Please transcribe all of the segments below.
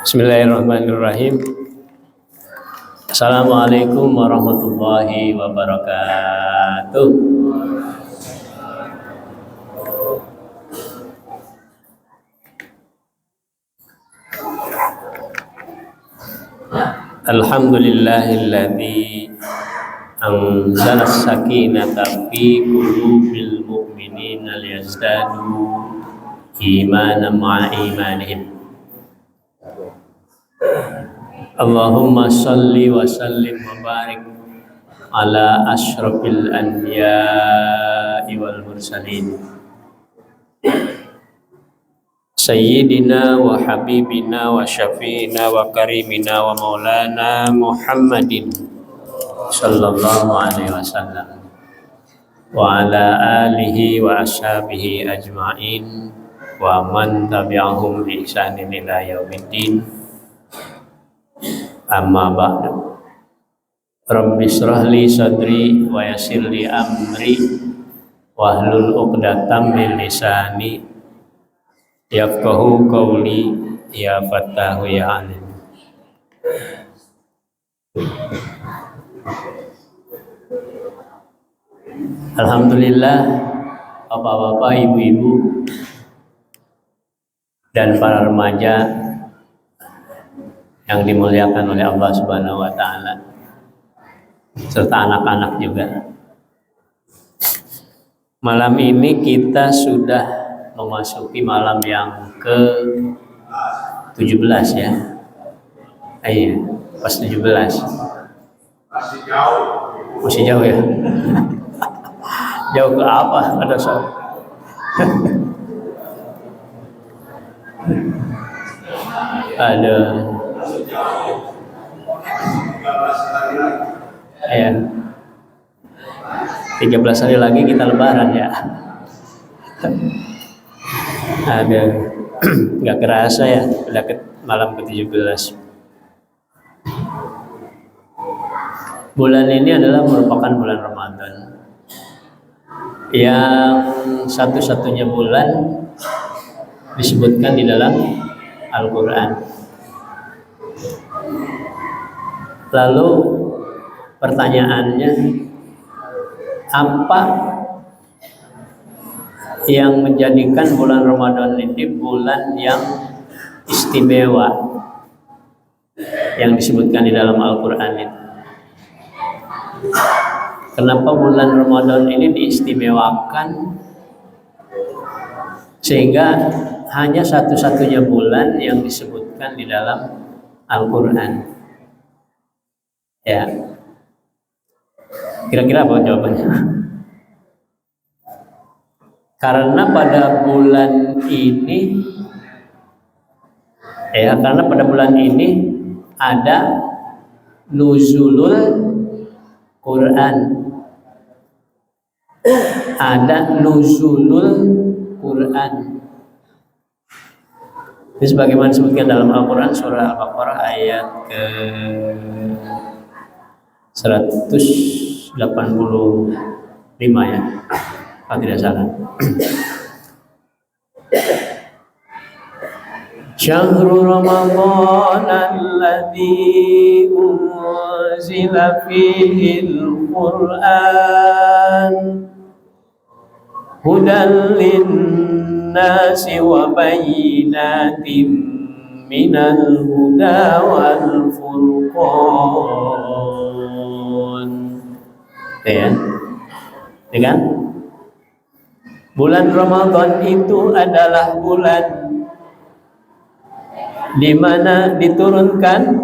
Bismillahirrahmanirrahim. Assalamualaikum warahmatullahi wabarakatuh. Alhamdulillahilladzi anzala as-sakinata fi qulubil mu'minina liyazdadu imanan ma'a imanihim. Allahumma salli wa sallim wa barik ala asyrafil anbiya'i wal mursalin Sayyidina wa habibina wa syafi'ina wa karimina wa maulana Muhammadin sallallahu alaihi wasallam wa ala alihi wa ashabihi ajma'in wa man tabi'ahum bi ihsanin ila yaumiddin. Amma ba'du. Rabbi shrah li sadri wa yassir li amri wahlul 'uqdatam min lisani yafqahu qawli ya fattahu ya alim. Alhamdulillah, bapak-bapak, ibu-ibu dan para remaja yang dimuliakan oleh Allah Subhanahu wa taala serta anak-anak juga. Malam ini kita sudah memasuki malam yang ke-17 ya. Iya, pas 17. Masih jauh ya. Jauh ke apa? Ada soal. Ada ya, 13 hari lagi kita lebaran ya. Ada nggak kerasa ya, udah ke malam ke-17. Bulan ini adalah merupakan bulan Ramadan yang satu-satunya bulan disebutkan di dalam Al-Quran. Lalu pertanyaannya, apa yang menjadikan bulan Ramadan ini bulan yang istimewa yang disebutkan di dalam Al-Quran itu? Kenapa bulan Ramadan ini diistimewakan sehingga hanya satu-satunya bulan yang disebutkan di dalam Al-Quran? Ya, kira-kira apa jawabannya? Karena pada bulan ini ada nuzulul Quran. Ada nuzulul Quran. Ini sebagaimana disebutkan dalam Al-Quran surah Al-Baqarah ayat ke 185 ya, kalau tidak salah. Syahrul Ramadan alladzi unzila fihil Qur'an hudan linnasi wa bayyinatin minal huda wal furqan. Ya, kan? Bulan Ramadan itu adalah bulan di mana diturunkan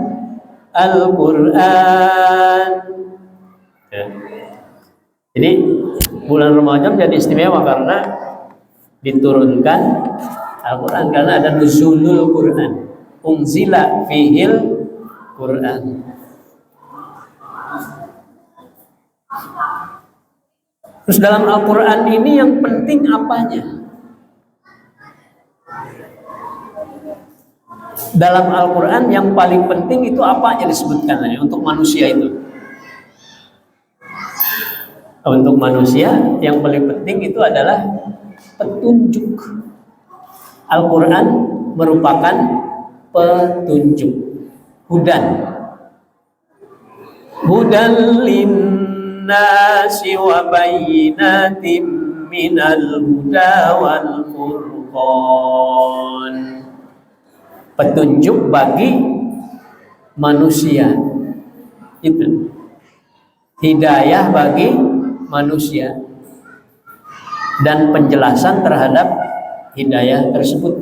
Al-Quran. Ya. Jadi bulan Ramadan jadi istimewa karena diturunkan Al-Quran, karena ada nuzulul Quran, unzila fihil Quran. Terus dalam Al-Quran ini yang penting apanya? Dalam Al-Quran yang paling penting itu apa yang disebutkan tadi untuk manusia itu? Untuk manusia yang paling penting itu adalah petunjuk. Al-Quran merupakan petunjuk. Hudan linnasi wa bayyinatin minal huda wal furqan. Petunjuk bagi manusia. Itu hidayah bagi manusia dan penjelasan terhadap hidayah tersebut,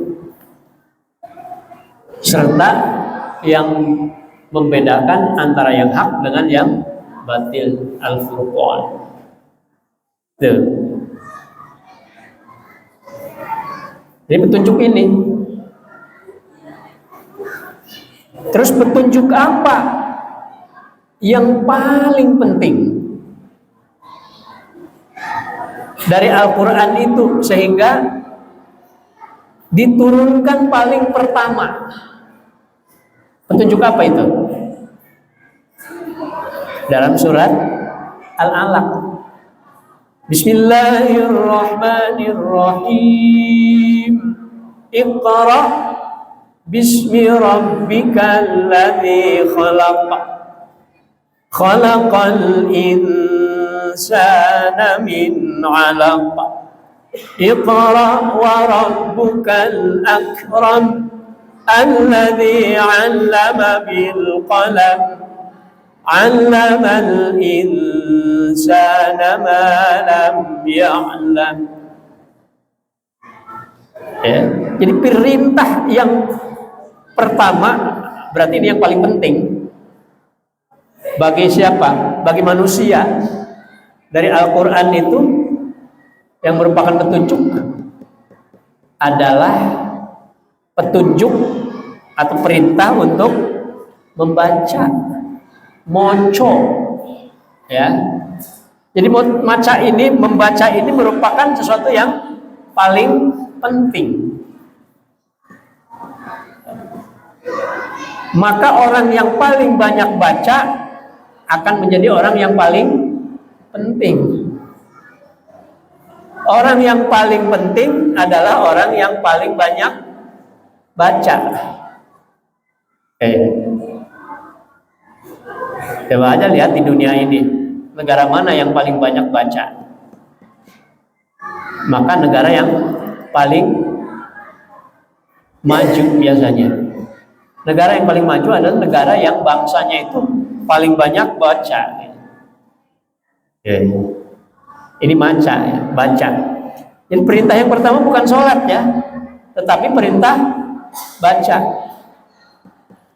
serta yang membedakan antara yang hak dengan yang batil, al-furqan. Tuh. Jadi petunjuk ini. Terus petunjuk apa yang paling penting dari Al-Quran itu sehingga diturunkan paling pertama? Petunjuk apa itu? Dalam surat Al-Alaq. Bismillahirrahmanirrahim. Iqra bismi rabbikal ladzi khalaq. Khalaqal insana min 'alaq. Iqra wa rabbukal akram. Alladzi 'allama bil qalam. 'Allamal insana ma lam ya'lam. Ya, jadi perintah yang pertama berarti ini yang paling penting bagi siapa? Bagi manusia. Dari Al-Quran itu yang merupakan petunjuk adalah petunjuk atau perintah untuk membaca, moco, ya. Jadi membaca ini merupakan sesuatu yang paling penting. Maka orang yang paling banyak baca akan menjadi orang yang paling penting. Orang yang paling penting adalah orang yang paling banyak baca. Coba aja lihat di dunia ini, negara mana yang paling banyak baca? Maka negara yang paling maju biasanya. Negara yang paling maju adalah negara yang bangsanya itu paling banyak baca. Ini baca, ya, baca. Jadi perintah yang pertama bukan sholat ya, tetapi perintah baca.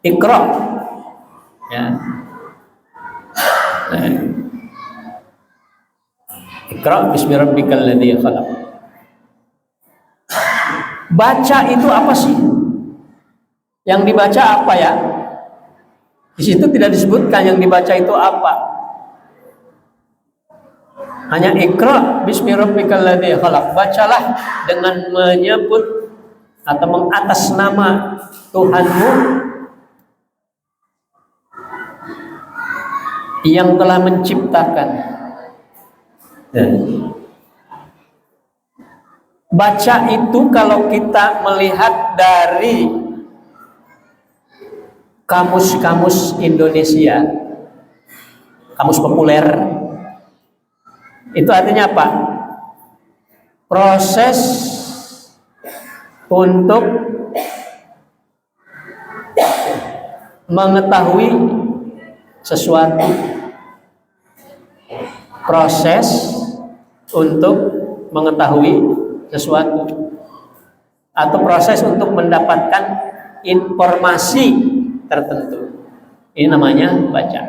Iqra, ya. Iqra bismi rabbikal ladzi khalaq. Baca itu apa sih? Yang dibaca apa ya? Di situ tidak disebutkan yang dibaca itu apa. Hanya Iqra bismi rabbikal ladzi khalaq. Bacalah dengan menyebut atau mengatas nama Tuhanmu yang telah menciptakan. Baca itu kalau kita melihat dari kamus-kamus Indonesia, kamus populer, itu artinya apa? Proses untuk mengetahui sesuatu. Proses untuk mengetahui sesuatu atau proses untuk mendapatkan informasi tertentu. Ini namanya baca.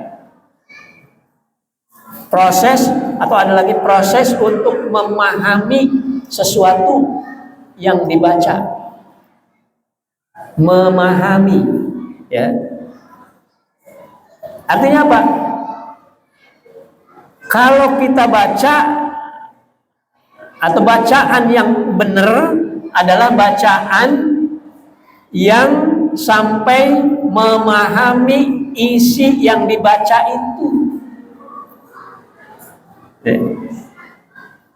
Proses atau ada lagi proses untuk memahami sesuatu yang dibaca. Memahami, ya. Artinya apa? Kalau kita baca atau bacaan yang benar adalah bacaan yang sampai memahami isi yang dibaca itu.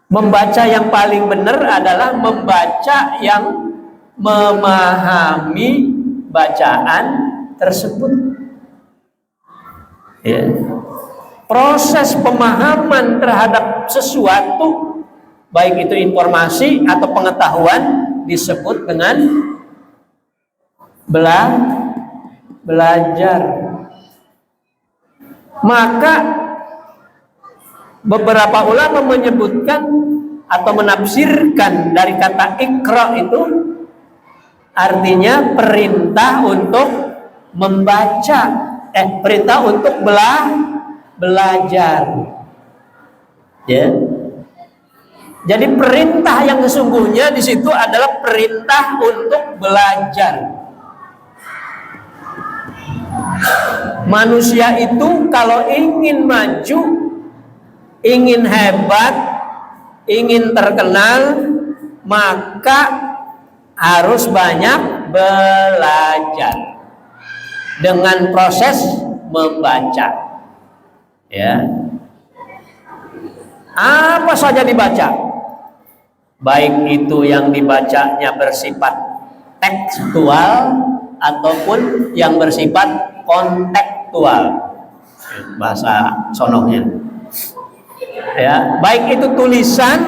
Membaca yang paling benar adalah membaca yang memahami bacaan tersebut. Ya. Proses pemahaman terhadap sesuatu, baik itu informasi atau pengetahuan, disebut dengan belajar. Maka beberapa ulama menyebutkan atau menafsirkan dari kata ikra itu artinya perintah untuk membaca, perintah untuk belajar. Ya. Jadi perintah yang sesungguhnya di situ adalah perintah untuk belajar. Manusia itu kalau ingin maju, ingin hebat, ingin terkenal, maka harus banyak belajar dengan proses membaca. Ya. Apa saja dibaca, baik itu yang dibacanya bersifat tekstual ataupun yang bersifat kontekstual, bahasa sononya. Ya, baik itu tulisan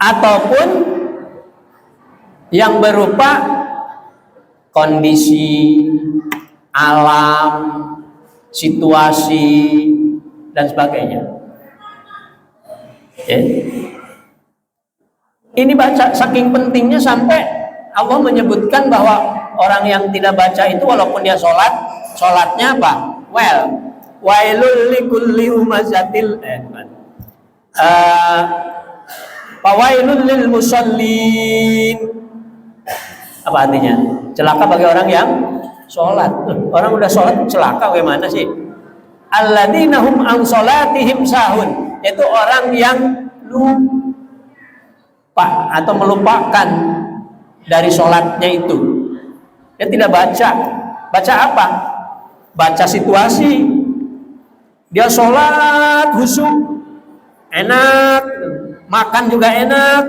ataupun yang berupa kondisi alam, situasi dan sebagainya. Ya. Ini baca saking pentingnya sampai Allah menyebutkan bahwa orang yang tidak baca itu walaupun dia sholatnya apa? Wailul likulli humazatil fawailul lil musallin. Apa artinya? Celaka bagi orang yang sholat. Orang udah sholat celaka bagaimana sih? Alladzina hum an sholatihim sahun, yaitu orang yang lupa atau melupakan dari sholatnya itu. Dia tidak baca. Baca apa? Baca situasi. Dia sholat khusyuk, enak, makan juga enak,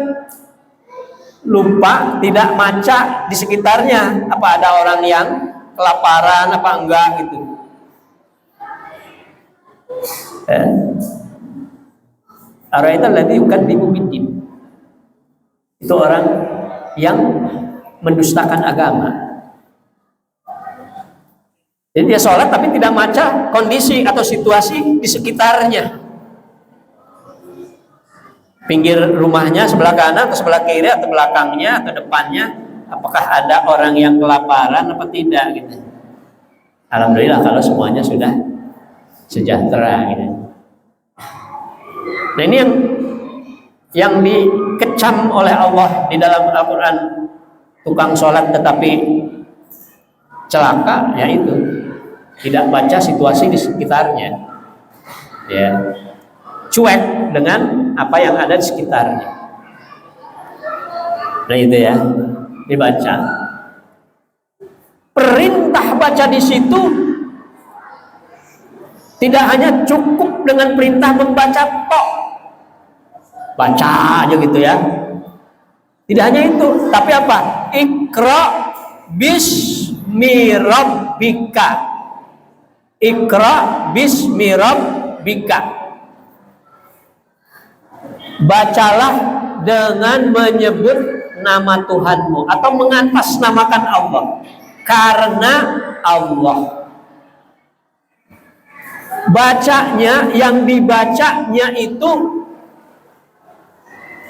lupa tidak baca di sekitarnya. Apa ada orang yang kelaparan apa enggak gitu. Araita alladzi yukadzibu biddin. Itu orang yang mendustakan agama. Jadi dia sholat tapi tidak baca kondisi atau situasi di sekitarnya. Pinggir rumahnya sebelah kanan atau sebelah kiri atau belakangnya atau depannya, apakah ada orang yang kelaparan apa tidak gitu. Alhamdulillah kalau semuanya sudah sejahtera gitu. Nah ini yang dikecam oleh Allah di dalam Al-Quran, tukang sholat tetapi celaka, yaitu tidak baca situasi di sekitarnya, ya, cuek dengan apa yang ada di sekitarnya. Nah itu ya, dibaca. Perintah baca di situ tidak hanya cukup dengan perintah membaca tok, baca aja gitu ya. Tidak hanya itu, tapi apa? Iqra bismi rabbika. Iqra bismi rabbika. Bacalah dengan menyebut nama Tuhanmu atau mengatasnamakan Allah, karena Allah. Bacanya, yang dibacanya itu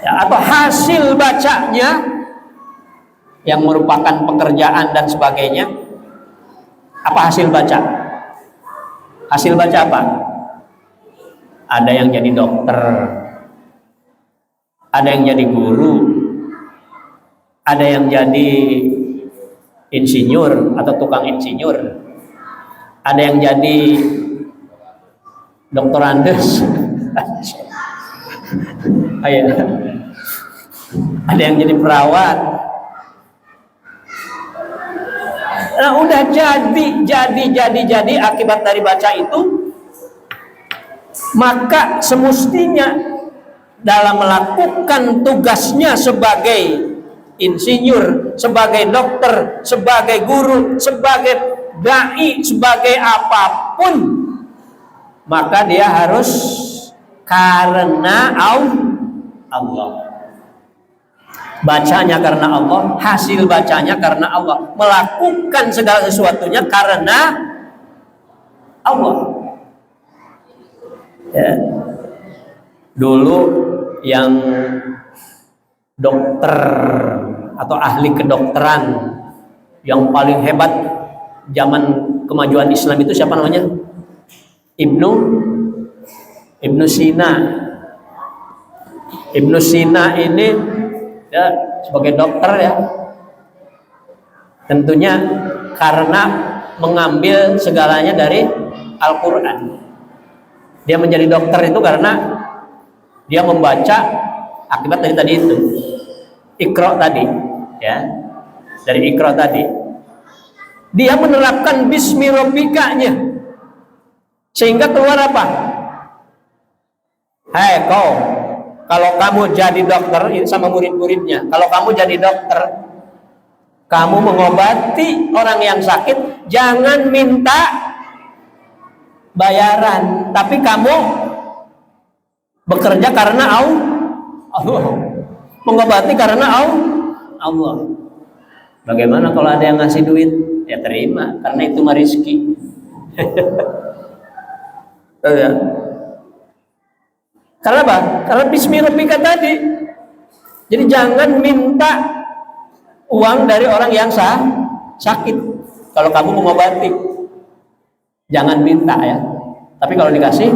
ya, atau hasil bacanya yang merupakan pekerjaan dan sebagainya. Apa hasil baca? Hasil baca apa? Ada yang jadi dokter, ada yang jadi guru, ada yang jadi insinyur atau tukang insinyur, ada yang jadi doktorandes. Ada yang jadi perawat. Nah udah jadi akibat dari baca itu maka semestinya dalam melakukan tugasnya sebagai insinyur, sebagai dokter, sebagai guru, sebagai dai, sebagai apapun, maka dia harus karena Allah. Bacanya karena Allah, hasil bacanya karena Allah, melakukan segala sesuatunya karena Allah. Ya. Dulu yang dokter atau ahli kedokteran yang paling hebat zaman kemajuan Islam itu siapa namanya? Ibnu Sina. Ibnu Sina ini ya, sebagai dokter ya, tentunya karena mengambil segalanya dari Al-Quran. Dia menjadi dokter itu karena dia membaca akibat dari tadi itu, Iqra tadi, ya, dari Iqra tadi. Dia menerapkan Bismi Rabbikanya, sehingga keluar apa? Hai kau, kalau kamu jadi dokter, sama murid-muridnya, kalau kamu jadi dokter, kamu mengobati orang yang sakit, jangan minta bayaran, tapi kamu bekerja karena Allah, mengobati karena Allah. Bagaimana kalau ada yang ngasih duit? Ya terima, karena itu mah rezeki. Ya. Karena apa? Karena Bismi Rabbika tadi. Jadi jangan minta uang dari orang yang sakit kalau kamu mengobati. Jangan minta ya. Tapi kalau dikasih,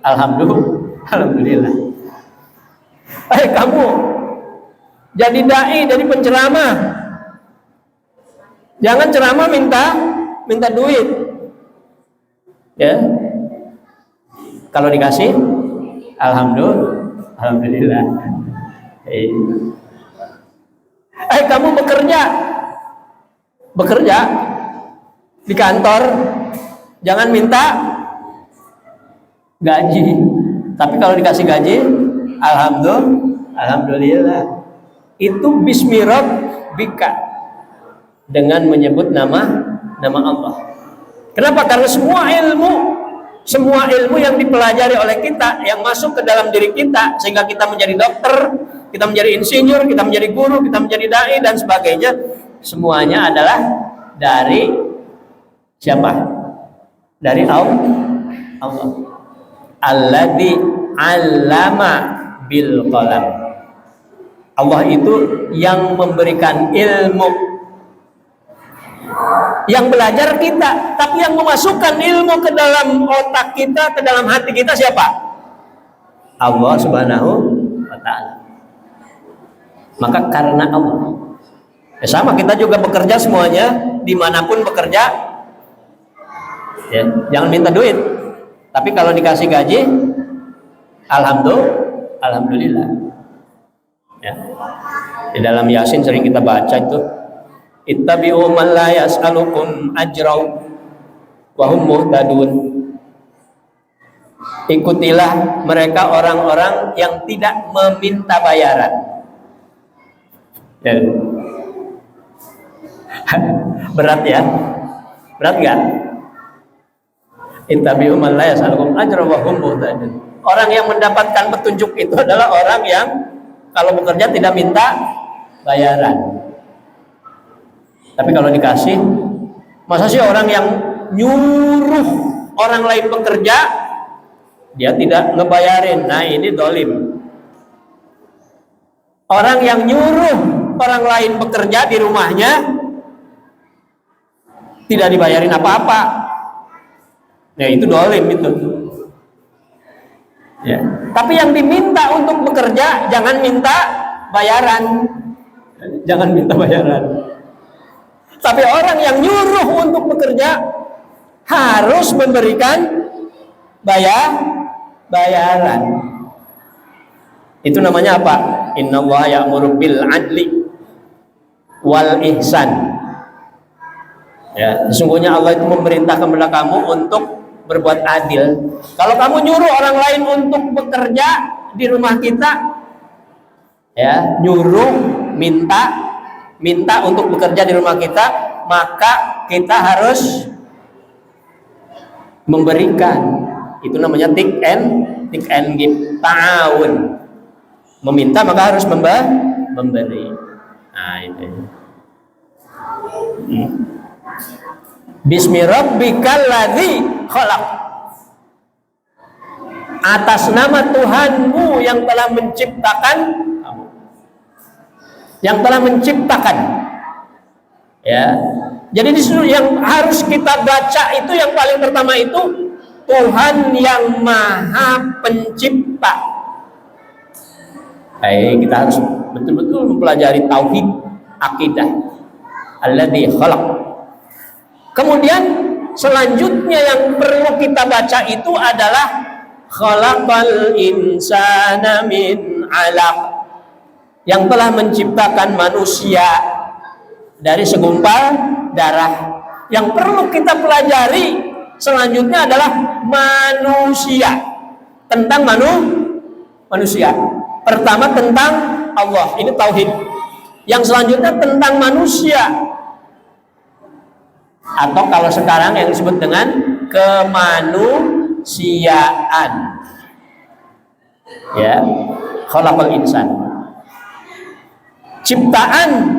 alhamdulillah. Kamu jadi dai, jadi penceramah. Jangan ceramah minta duit. Ya. Kalau dikasih, alhamdulillah. Kamu bekerja di kantor, jangan minta gaji. Tapi kalau dikasih gaji, alhamdulillah. Itu Bismi Rabbika, dengan menyebut nama Allah. Kenapa? Karena semua ilmu yang dipelajari oleh kita, yang masuk ke dalam diri kita, sehingga kita menjadi dokter, kita menjadi insinyur, kita menjadi guru, kita menjadi dai dan sebagainya, semuanya adalah dari siapa? Dari Allah. Alladzi 'allama bil qalam. Allah itu yang memberikan ilmu, yang belajar kita, tapi yang memasukkan ilmu ke dalam otak kita, ke dalam hati kita siapa? Allah Subhanahu wa ta'ala. Maka karena Allah. Sama kita juga bekerja semuanya, dimanapun bekerja, ya, jangan minta duit. Tapi kalau dikasih gaji, alhamdulillah. Ya. Di dalam Yasin sering kita baca itu, ittabi'u man la yas'alukum ajraw wa hum muhtadun. Ikutilah mereka orang-orang yang tidak meminta bayaran. Ya. Berat ya? Berat enggak? Ittabi'u man la yas'alukum ajraw wa hum muhtadun. Orang yang mendapatkan petunjuk itu adalah orang yang kalau bekerja tidak minta bayaran. Tapi kalau dikasih, masa sih orang yang nyuruh orang lain bekerja, dia tidak ngebayarin? Nah ini dolim. Orang yang nyuruh orang lain bekerja di rumahnya, tidak dibayarin apa-apa, ya itu dolim itu. Ya. Tapi yang diminta untuk bekerja, jangan minta bayaran. Jangan minta bayaran. Tapi orang yang nyuruh untuk bekerja harus memberikan bayaran. Itu namanya apa? Innallaha ya'muru bil adli wal ihsan. Ya, sesungguhnya Allah itu memerintah kepada kamu untuk berbuat adil. Kalau kamu nyuruh orang lain untuk bekerja di rumah kita, ya, nyuruh, minta untuk bekerja di rumah kita, maka kita harus memberikan. Itu namanya take and give, ta'awun. Meminta maka harus memberi. Nah, itu. Bismi rabbikal ladzi khalaq. Atas nama Tuhanmu yang telah menciptakan kamu. Yang telah menciptakan. Ya. Jadi disuruh yang harus kita baca itu yang paling pertama itu Tuhan yang Maha Pencipta. Kita harus betul-betul mempelajari tauhid akidah. Alladzi khalaq. Kemudian selanjutnya yang perlu kita baca itu adalah khalaqal insana min 'alaq. Yang telah menciptakan manusia dari segumpal darah. Yang perlu kita pelajari selanjutnya adalah manusia. Tentang manusia. Pertama tentang Allah, ini tauhid. Yang selanjutnya tentang manusia. Atau kalau sekarang yang disebut dengan kemanusiaan. Ya, khalaqal insan. Ciptaan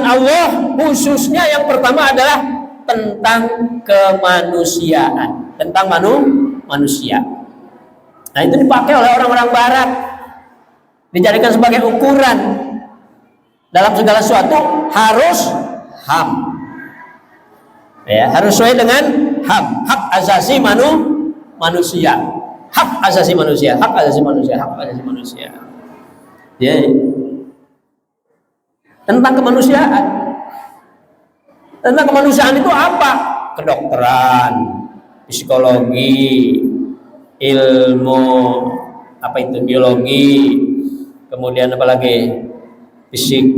Allah khususnya yang pertama adalah tentang kemanusiaan, tentang manusia. Nah, itu dipakai oleh orang-orang barat, dijadikan sebagai ukuran dalam segala sesuatu harus HAM, ya, harus sesuai dengan HAM, hak asasi manusia, hak asasi manusia, hak asasi manusia, hak asasi manusia. Ya, tentang kemanusiaan. Tentang kemanusiaan itu apa? Kedokteran, psikologi, ilmu apa itu biologi, kemudian apa lagi? Fisik,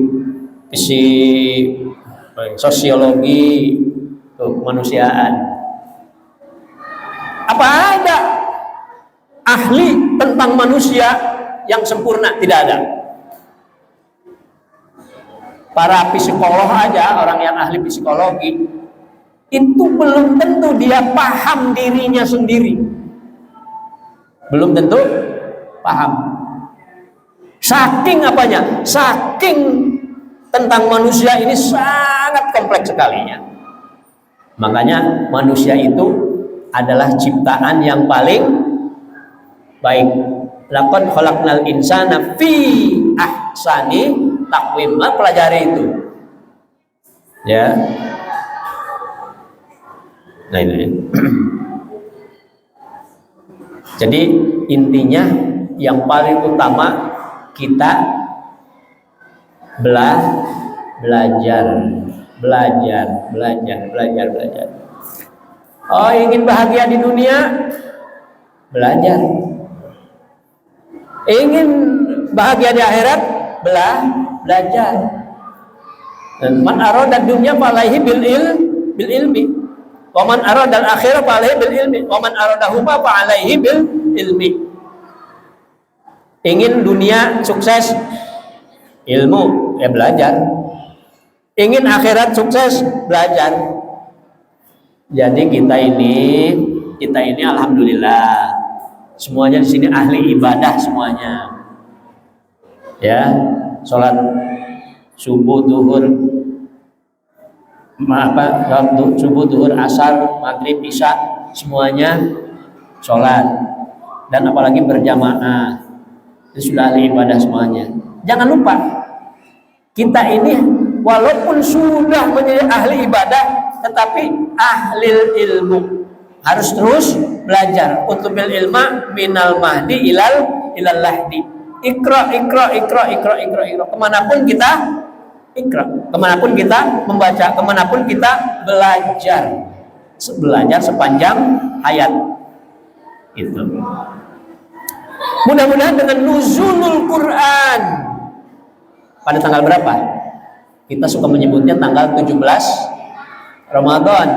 sosiologi, kemanusiaan. Apa ada ahli tentang manusia yang sempurna? Tidak ada. Para psikolog aja, orang yang ahli psikologi itu belum tentu dia paham dirinya sendiri. Belum tentu paham. Saking apanya? Saking tentang manusia ini sangat kompleks sekalinya. Makanya manusia itu adalah ciptaan yang paling baik. Laqad khalaqnal insana fi ahsani taqwim. Pelajari itu. Ya. Nah ini. Jadi intinya yang paling utama kita belajar. Oh, ingin bahagia di dunia? Belajar. Ingin bahagia di akhirat? Belajar. Dan man arada dunya falaihi bil ilmi. Wa man arada al akhirah falaihi bil ilmi. Wa man aradahuma falaihi bil ilmi. Ingin dunia sukses, ilmu, ya belajar. Ingin akhirat sukses, belajar. Jadi kita ini alhamdulillah semuanya di sini ahli ibadah semuanya. Ya, sholat subuh, duhur, subuh, duhur, asar, maghrib, isya, semuanya sholat. Dan apalagi berjamaah, itu sudah ahli ibadah semuanya. Jangan lupa, kita ini walaupun sudah menjadi ahli ibadah, tetapi ahli ilmu. Harus terus belajar. Utlubil ilma minal mahdi ilal lahdi. Ikra. Kemanapun kita ikra, kemanapun kita membaca, kemanapun kita belajar sepanjang hayat. Itu. Mudah-mudahan dengan nuzulul Quran pada tanggal berapa? Kita suka menyebutnya tanggal 17 Ramadan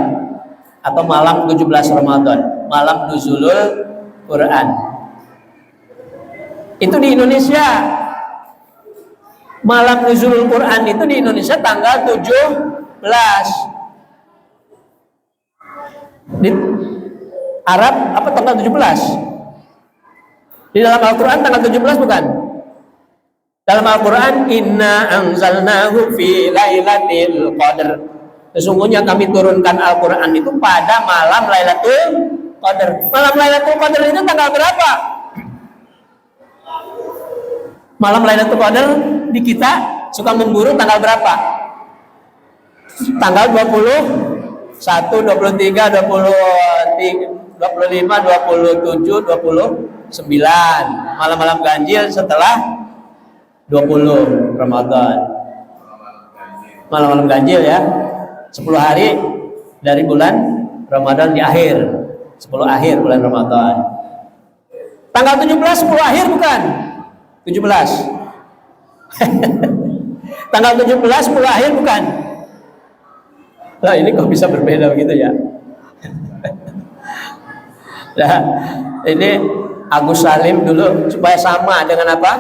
atau malam 17 Ramadan, malam nuzulul Quran. Itu di Indonesia. Malam nuzulul Quran itu di Indonesia tanggal 17. Di Arab apa tanggal 17? Di dalam Al-Quran tanggal 17 bukan? Dalam Al-Quran, inna anzalnahu fi lailatul qadar. Sesungguhnya kami turunkan Al-Quran itu pada malam Lailatul Qadar. Malam Lailatul Qadar itu tanggal berapa? Malam Lailatul Qadar di kita suka memburu tanggal berapa? Tanggal 21, 23, 25, 27, 29. Malam-malam ganjil setelah 20 Ramadan. Malam-malam ganjil ya. 10 hari dari bulan Ramadan di akhir. 10 akhir bulan Ramadan. Tanggal 17 10 akhir bukan? 17. Tanggal 17 10 akhir bukan? Nah, ini kok bisa berbeda begitu ya? Nah, ini Agus Salim dulu supaya sama dengan apa?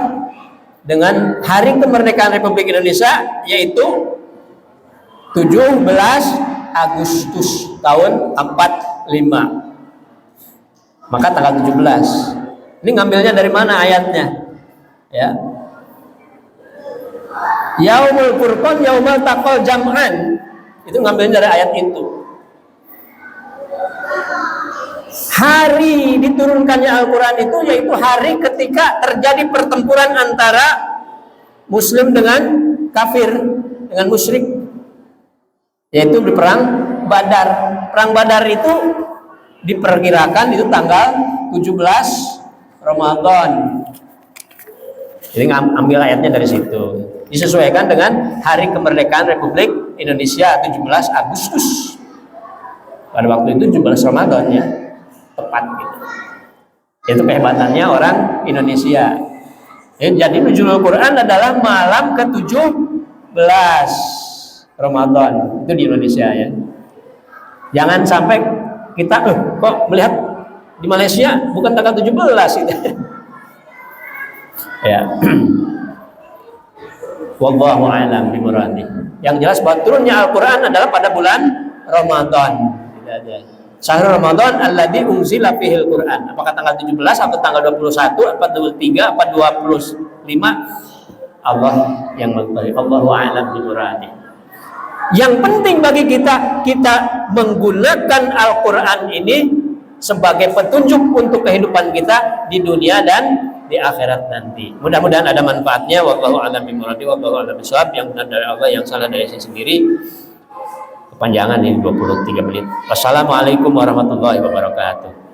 Dengan hari kemerdekaan Republik Indonesia, yaitu 17 Agustus tahun 45. Maka tanggal 17. Ini ngambilnya dari mana ayatnya? Ya. Yaumul Furqan yaumul taqal jam'an. Itu ngambilnya dari ayat itu. Hari diturunkannya Al-Quran itu yaitu hari ketika terjadi pertempuran antara Muslim dengan kafir, dengan musyrik, yaitu di perang Badar. Perang Badar itu diperkirakan itu tanggal 17 Ramadan. Jadi ambil ayatnya dari situ. Disesuaikan dengan hari kemerdekaan Republik Indonesia 17 Agustus. Pada waktu itu 17 Ramadan ya. Tepat gitu. Itu kehebatannya orang Indonesia. Jadi nuzulul Quran adalah malam ke-17 Ramadan. Itu di Indonesia ya. Jangan sampai kita kok melihat di Malaysia bukan tanggal 17 gitu. Ya. Wallahu a'lam bimuradi. Yang jelas bahwa turunnya Al-Quran adalah pada bulan Ramadan. Tidak ada. Syahrul Ramadan alladzi unzila fihil Quran. Apakah tanggal 17 atau tanggal 21 apa 23 apa 25? Allah yang mengetahui. Allahu a'lam bimuradi. Yang penting bagi kita menggunakan Al-Quran ini sebagai petunjuk untuk kehidupan kita di dunia dan di akhirat nanti. Mudah-mudahan ada manfaatnya. Wallahu a'lam bimuradi. Wallahu a'lam bishawab. Yang benar dari Allah, yang salah dari saya sendiri. Kepanjangan ini 23 menit. Wassalamualaikum warahmatullahi wabarakatuh.